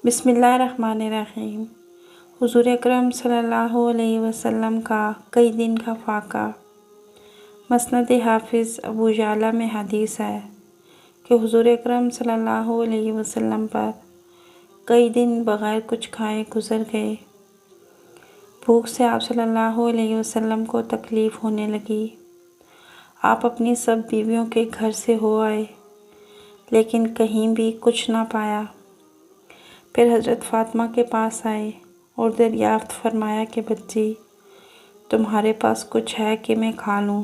بسم اللہ الرحمن الرحیم۔ حضور اکرم صلی اللہ علیہ وسلم کا کئی دن کا فاقہ۔ مسند حافظ ابو یعلا میں حدیث ہے کہ حضور اکرم صلی اللہ علیہ وسلم پر کئی دن بغیر کچھ کھائے گزر گئے۔ بھوک سے آپ صلی اللہ علیہ وسلم کو تکلیف ہونے لگی۔ آپ اپنی سب بیویوں کے گھر سے ہو آئے لیکن کہیں بھی کچھ نہ پایا۔ پھر حضرت فاطمہ کے پاس آئے اور دریافت فرمایا کہ بچی، تمہارے پاس کچھ ہے کہ میں کھا لوں؟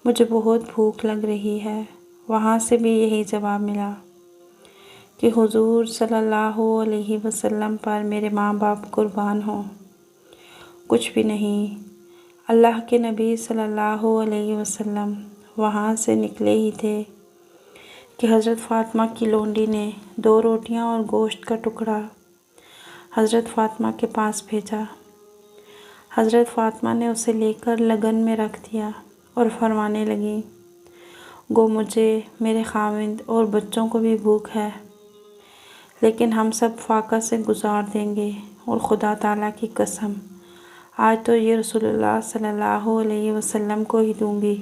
مجھے بہت بھوک لگ رہی ہے۔ وہاں سے بھی یہی جواب ملا کہ حضور صلی اللہ علیہ وسلم پر میرے ماں باپ قربان ہوں، کچھ بھی نہیں۔ اللہ کے نبی صلی اللہ علیہ وسلم وہاں سے نکلے ہی تھے کہ حضرت فاطمہ کی لونڈی نے 2 روٹیاں اور گوشت کا ٹکڑا حضرت فاطمہ کے پاس بھیجا۔ حضرت فاطمہ نے اسے لے کر لگن میں رکھ دیا اور فرمانے لگیں، گو مجھے، میرے خاوند اور بچوں کو بھی بھوک ہے، لیکن ہم سب فاقہ سے گزار دیں گے، اور خدا تعالیٰ کی قسم، آج تو یہ رسول اللہ صلی اللہ علیہ وسلم کو ہی دوں گی۔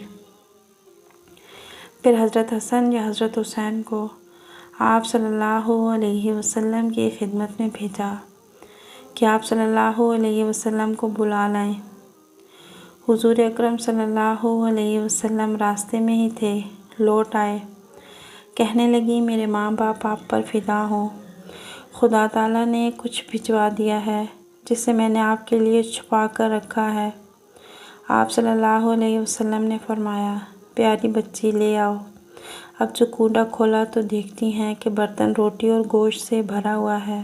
پھر حضرت حسن یا حضرت حسین کو آپ صلی اللہ علیہ وسلم کی خدمت میں بھیجا کہ آپ صلی اللہ علیہ وسلم کو بلا لائیں۔ حضور اکرم صلی اللہ علیہ وسلم راستے میں ہی تھے، لوٹ آئے، کہنے لگیں، میرے ماں باپ آپ پر فدا ہوں، خدا تعالیٰ نے کچھ بھجوا دیا ہے جسے میں نے آپ کے لیے چھپا کر رکھا ہے۔ آپ صلی اللہ علیہ وسلم نے فرمایا، پیاری بچی لے آؤ۔ اب جو کنڈا کھولا تو دیکھتی ہیں کہ برتن روٹی اور گوشت سے بھرا ہوا ہے۔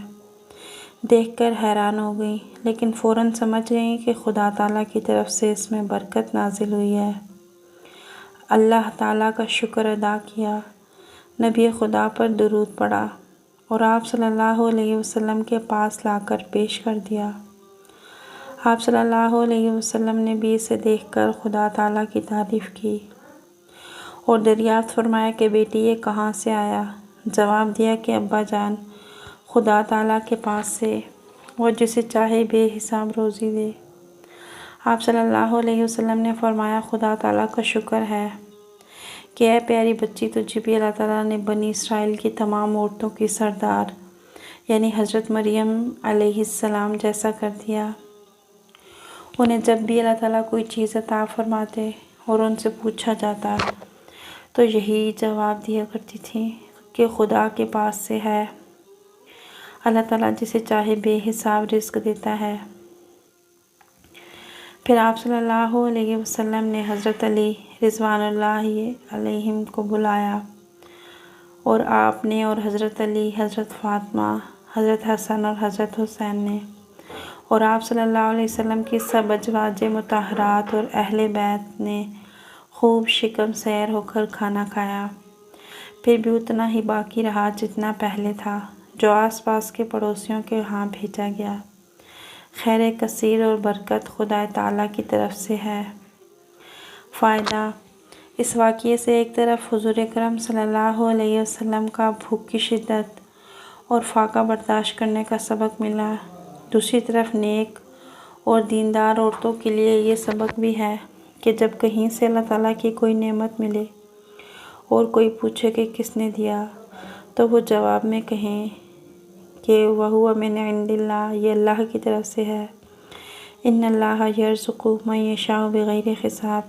دیکھ کر حیران ہو گئیں، لیکن فوراً سمجھ گئیں کہ خدا تعالیٰ کی طرف سے اس میں برکت نازل ہوئی ہے۔ اللہ تعالیٰ کا شکر ادا کیا، نبی خدا پر درود پڑھا اور آپ صلی اللہ علیہ وسلم کے پاس لا کر پیش کر دیا۔ آپ صلی اللہ علیہ وسلم نے بھی اسے دیکھ کر خدا تعالیٰ کی تعریف کی اور دریافت فرمایا کہ بیٹی یہ کہاں سے آیا؟ جواب دیا کہ ابا جان، خدا تعالیٰ کے پاس سے، وہ جسے چاہے بے حساب روزی دے۔ آپ صلی اللہ علیہ وسلم نے فرمایا، خدا تعالیٰ کا شکر ہے کہ اے پیاری بچی، تجھے بھی اللہ تعالیٰ نے بنی اسرائیل کی تمام عورتوں کی سردار یعنی حضرت مریم علیہ السلام جیسا کر دیا۔ انہیں جب بھی اللہ تعالیٰ کوئی چیز عطا فرماتے اور ان سے پوچھا جاتا تو یہی جواب دیا کرتی تھیں کہ خدا کے پاس سے ہے، اللہ تعالیٰ جسے چاہے بے حساب رزق دیتا ہے۔ پھر آپ صلی اللہ علیہ وسلم نے حضرت علی رضوان اللہ علیہم کو بلایا اور آپ نے اور حضرت علی، حضرت فاطمہ، حضرت حسن اور حضرت حسین نے اور آپ صلی اللہ علیہ وسلم کی سب ازواج مطہرات اور اہل بیت نے خوب شکم سیر ہو کر کھانا کھایا۔ پھر بھی اتنا ہی باقی رہا جتنا پہلے تھا، جو آس پاس کے پڑوسیوں کے ہاں بھیجا گیا۔ خیر کثیر اور برکت خدا تعالیٰ کی طرف سے ہے۔ فائدہ: اس واقعے سے ایک طرف حضور اکرم صلی اللہ علیہ وسلم کا بھوک کی شدت اور فاقہ برداشت کرنے کا سبق ملا، دوسری طرف نیک اور دیندار عورتوں کے لیے یہ سبق بھی ہے کہ جب کہیں سے اللہ تعالیٰ کی کوئی نعمت ملے اور کوئی پوچھے کہ کس نے دیا تو وہ جواب میں کہیں کہ وَهُوَ مِنْ عِنْدِ اللَّهِ، یہ اللہ کی طرف سے ہے۔ إِنَّ اللَّهَ يَرْزُقُ مَن يَشَاءُ بِغَيْرِ حساب،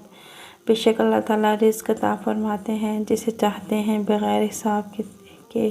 بے شک اللہ تعالیٰ رزق عطا فرماتے ہیں جسے چاہتے ہیں بغیر حساب کے۔